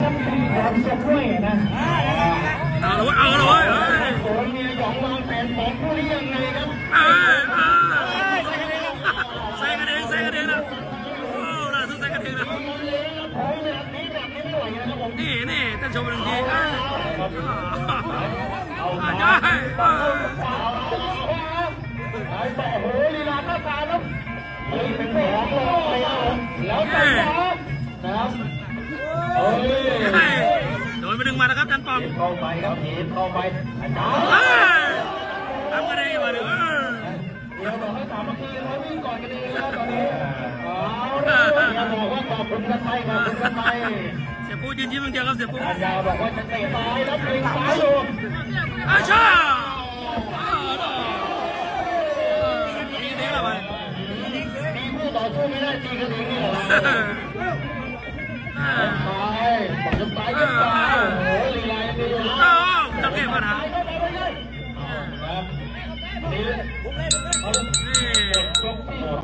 ต้องมีความสุขด้วยนะเอาละเว้ยเอาละเว้ยโอ้ยเนี่ยหยองวางแผนของผู้นี้ยังไงครับใส่กันเองใส่กันเองนะโอ้ล่าสุดใส่กันเองนะนี่ท่านชมหนึ่งทีได้แต่โอ้ยลีลาหน้าตาแล้วเป็นแผลเลยแล้วแต่นะครับโดนไปดึงมานะครับจันปอมเข้าไปครับเห็นเข้าไปอาจารย์ทำกันเองมาเดี๋ยวบอกให้สามัคคีเขาวิ่งก่อนกันเองแล้วตอนนี้บอกว่าขอบคุณกันไปขอบคุณกันไปเสียปูยืนยิ้มเดียวครับเสียปูอาจารย์บอกว่าจะเตะซ้ายแล้วเตะซ้ายอยู่อาชาตีนี้ละไปตีผู้ต่อสู้ไม่ได้ตีกันเองนี่เหรอซ้ายบอกจะซ้ายก็ซ้ายโอ้โหลีลายังดีอยู่จะเก็บปัญหาครับ